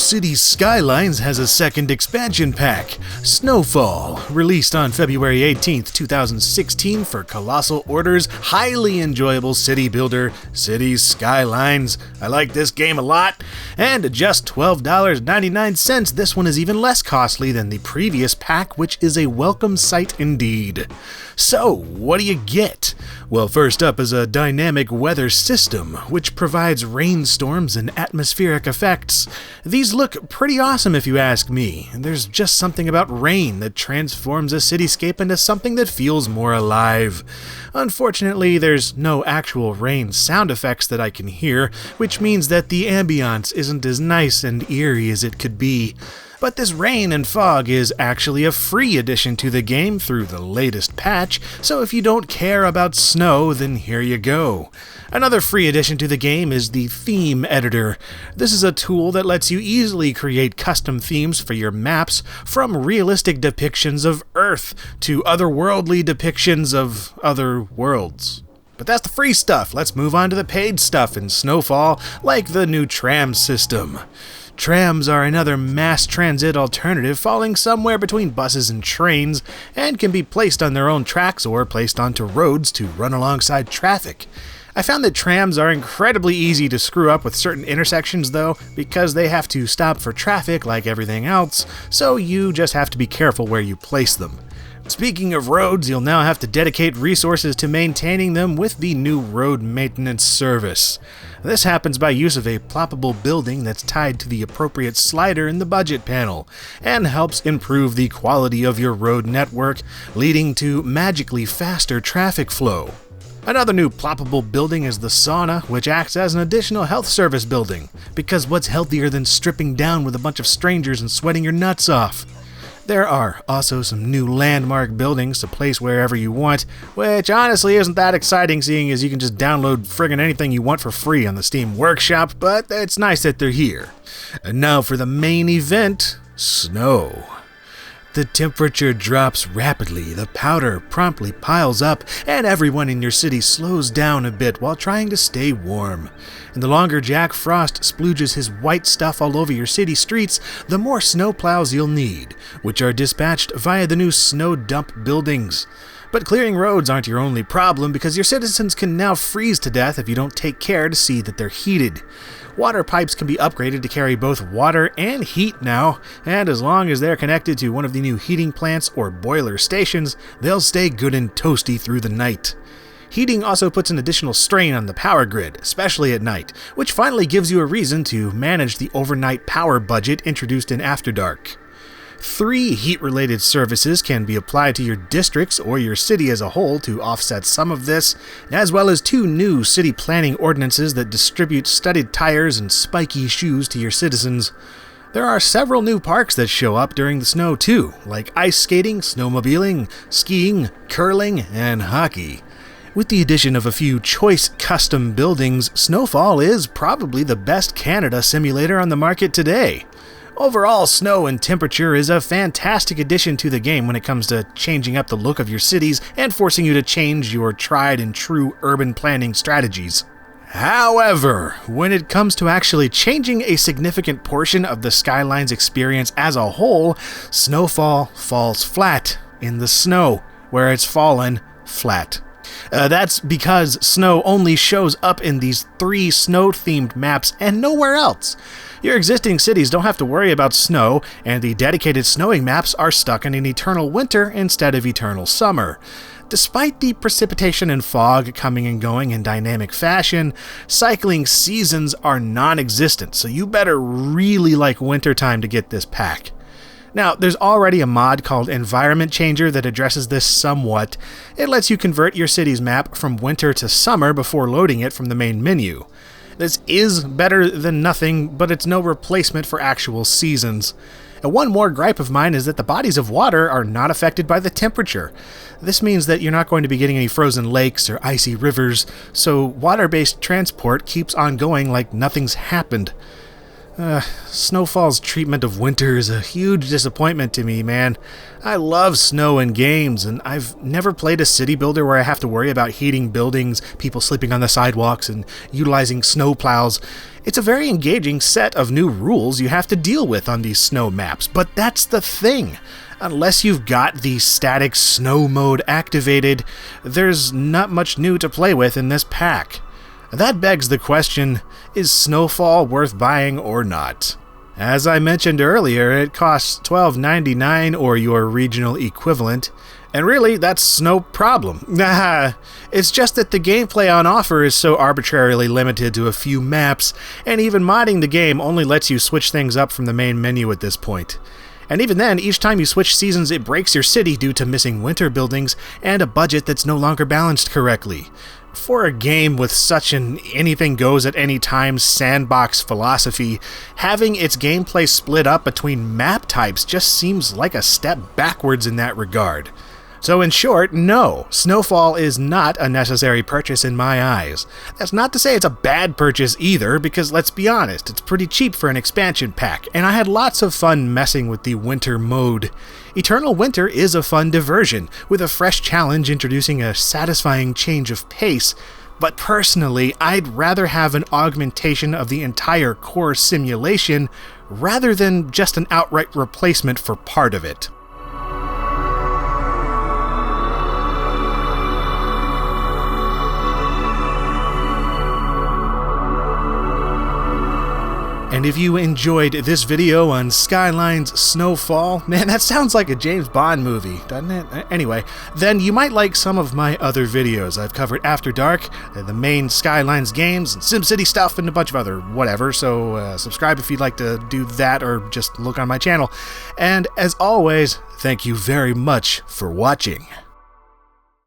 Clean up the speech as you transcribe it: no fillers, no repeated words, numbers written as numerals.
Cities Skylines has a second expansion pack, Snowfall, released on February 18th, 2016 for Colossal Order's highly enjoyable city builder, Cities Skylines. I like this game a lot, and at just $12.99, this one is even less costly than the previous pack, which is a welcome sight indeed. So, what do you get? Well, first up is a dynamic weather system, which provides rainstorms and atmospheric effects. These look pretty awesome if you ask me. There's just something about rain that transforms a cityscape into something that feels more alive. Unfortunately, there's no actual rain sound effects that I can hear, which means that the ambiance isn't as nice and eerie as it could be. But this rain and fog is actually a free addition to the game through the latest patch, so if you don't care about snow, then here you go. Another free addition to the game is the Theme Editor. This is a tool that lets you easily create custom themes for your maps, from realistic depictions of Earth to otherworldly depictions of other worlds. But that's the free stuff. Let's move on to the paid stuff in Snowfall, like the new tram system. Trams are another mass transit alternative falling somewhere between buses and trains, and can be placed on their own tracks or placed onto roads to run alongside traffic. I found that trams are incredibly easy to screw up with certain intersections though, because they have to stop for traffic like everything else, so you just have to be careful where you place them. Speaking of roads, you'll now have to dedicate resources to maintaining them with the new road maintenance service. This happens by use of a ploppable building that's tied to the appropriate slider in the budget panel, and helps improve the quality of your road network, leading to magically faster traffic flow. Another new ploppable building is the sauna, which acts as an additional health service building, because what's healthier than stripping down with a bunch of strangers and sweating your nuts off? There are also some new landmark buildings to place wherever you want, which honestly isn't that exciting seeing as you can just download friggin' anything you want for free on the Steam Workshop, but it's nice that they're here. And now for the main event, snow. The temperature drops rapidly, the powder promptly piles up, and everyone in your city slows down a bit while trying to stay warm. And the longer Jack Frost splooges his white stuff all over your city streets, the more snowplows you'll need, which are dispatched via the new snow dump buildings. But clearing roads aren't your only problem, because your citizens can now freeze to death if you don't take care to see that they're heated. Water pipes can be upgraded to carry both water and heat now, and as long as they're connected to one of the new heating plants or boiler stations, they'll stay good and toasty through the night. Heating also puts an additional strain on the power grid, especially at night, which finally gives you a reason to manage the overnight power budget introduced in After Dark. 3 heat-related services can be applied to your districts or your city as a whole to offset some of this, as well as 2 new city planning ordinances that distribute studded tires and spiky shoes to your citizens. There are several new parks that show up during the snow too, like ice skating, snowmobiling, skiing, curling, and hockey. With the addition of a few choice custom buildings, Snowfall is probably the best Canada simulator on the market today. Overall, snow and temperature is a fantastic addition to the game when it comes to changing up the look of your cities and forcing you to change your tried and true urban planning strategies. However, when it comes to actually changing a significant portion of the Skylines experience as a whole, Snowfall falls flat in the snow, where it's fallen flat. That's because snow only shows up in these 3 snow-themed maps and nowhere else. Your existing cities don't have to worry about snow, and the dedicated snowing maps are stuck in an eternal winter instead of eternal summer. Despite the precipitation and fog coming and going in dynamic fashion, cycling seasons are non-existent, so you better really like wintertime to get this pack. Now, there's already a mod called Environment Changer that addresses this somewhat. It lets you convert your city's map from winter to summer before loading it from the main menu. This is better than nothing, but it's no replacement for actual seasons. And one more gripe of mine is that the bodies of water are not affected by the temperature. This means that you're not going to be getting any frozen lakes or icy rivers, so water-based transport keeps on going like nothing's happened. Snowfall's treatment of winter is a huge disappointment to me, man. I love snow in games, and I've never played a city builder where I have to worry about heating buildings, people sleeping on the sidewalks, and utilizing snow plows. It's a very engaging set of new rules you have to deal with on these snow maps, but that's the thing. Unless you've got the static snow mode activated, there's not much new to play with in this pack. That begs the question, is Snowfall worth buying or not? As I mentioned earlier, it costs $12.99 or your regional equivalent, and really, that's no problem. It's just that the gameplay on offer is so arbitrarily limited to a few maps, and even modding the game only lets you switch things up from the main menu at this point. And even then, each time you switch seasons, it breaks your city due to missing winter buildings and a budget that's no longer balanced correctly. For a game with such an anything-goes-at-any-time sandbox philosophy, having its gameplay split up between map types just seems like a step backwards in that regard. So in short, no, Snowfall is not a necessary purchase in my eyes. That's not to say it's a bad purchase either, because let's be honest, it's pretty cheap for an expansion pack, and I had lots of fun messing with the winter mode. Eternal Winter is a fun diversion, with a fresh challenge introducing a satisfying change of pace, but personally, I'd rather have an augmentation of the entire core simulation rather than just an outright replacement for part of it. And if you enjoyed this video on Skyline's Snowfall, man, that sounds like a James Bond movie, doesn't it? Anyway, then you might like some of my other videos. I've covered After Dark, the main Skylines games, and SimCity stuff, and a bunch of other whatever, so subscribe if you'd like to do that, or just look on my channel. And as always, thank you very much for watching.